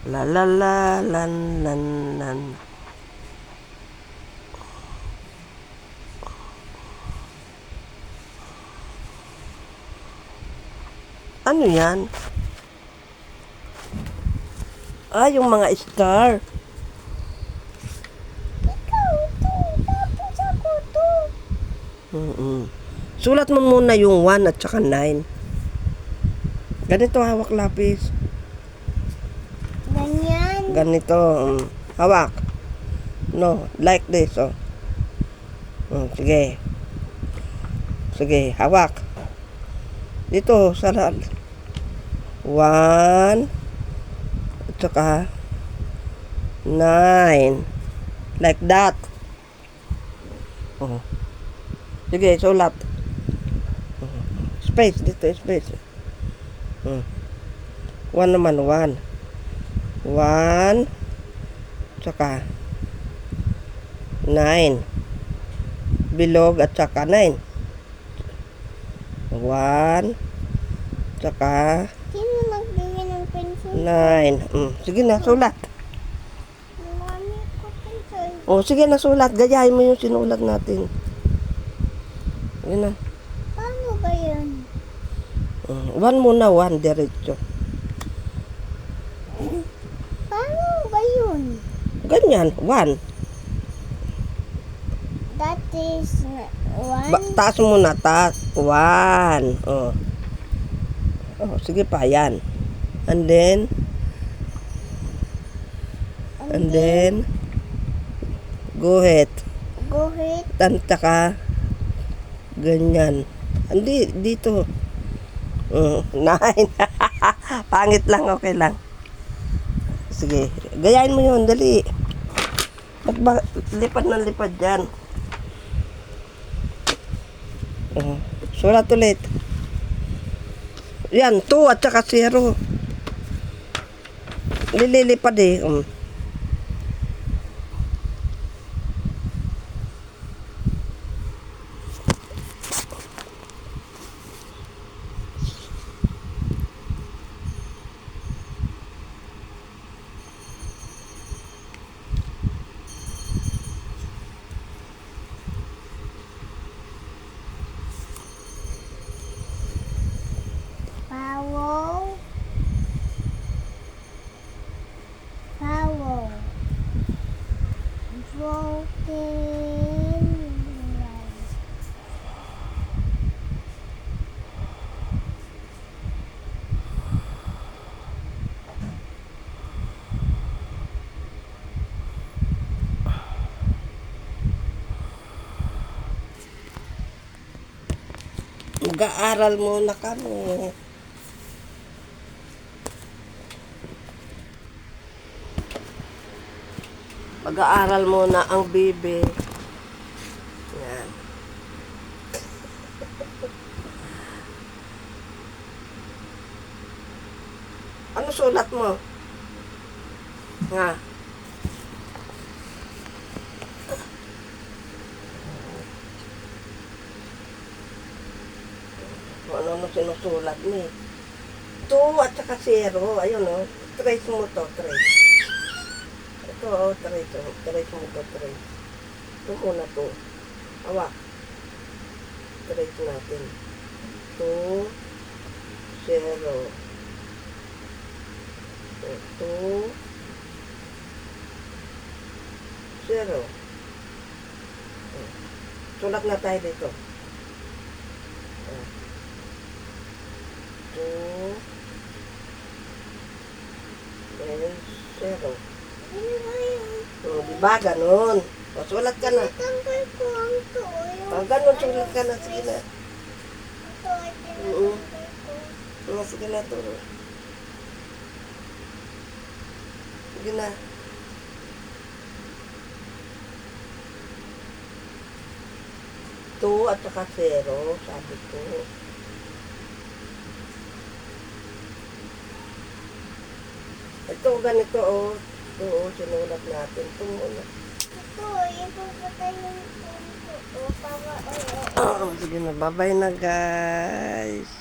La la la lan lan lan. Ano yan? Yung mga star. Ikaw to. Tapos ako to. Sulat mo muna yung 1 at saka 9. Ganito hawak lapis. Ganyan. Ganito. Hawak. No, like this. Oh. Sige. Sige, hawak. Dito, sarap. 1 at saka 9. Like that. Oh. Sige, sulat. Space, dito, space. 1 naman, 1. 1 tsaka 9. Bilog at saka 9. 1 tsaka Sino nagbigay ng pencil? 9. Sige na, sulat. Marami ko pencil. Sige na, sulat. Gayahin mo yung sinulat natin. Sige na. Paano ba yun? 1 muna, 1 diretso. Paano ba yun? Ganyan, 1. That is one. Taas muna, taas. 1. Sige pa, yan. And then, go ahead. Go ahead. Tanta ka. Ganyan. Hindi, dito. 9. Pangit lang, okay lang. Sige, gayahin mo yun, dali. Lipad ng lipad dyan. Sulat ulit. Yan, 2 at saka 0. Lilipad eh. Vowel. Vowel. Broken lines. Mag-aaral muna kami. Mag-aaral muna ang bibi. Yan. Ano sulat mo? Nga. Ano sinusulat mo eh. 2 at saka 0. Ayun o. Trace mo to, trace. Ito o, trace o. Trace mo to, trace. Ito muna to. Hawak. Trace natin. 2, 0. 2, 0. Sulat na tayo dito. 2, and 0. Ano ba yun? Diba? Ganun. Sulat ka na. Tanggal ko ang to. Ganun, sulat ka na. Sige na. Ito ay tinatanggal ko. Sige na, turo. Sige na. Two at saka 0, sabi ko. Ito, ganito, oh. Ito, sinulat natin. Ito muna. Ito, ipapatay yung pinto. O, para, Sige na, bye-bye na, guys.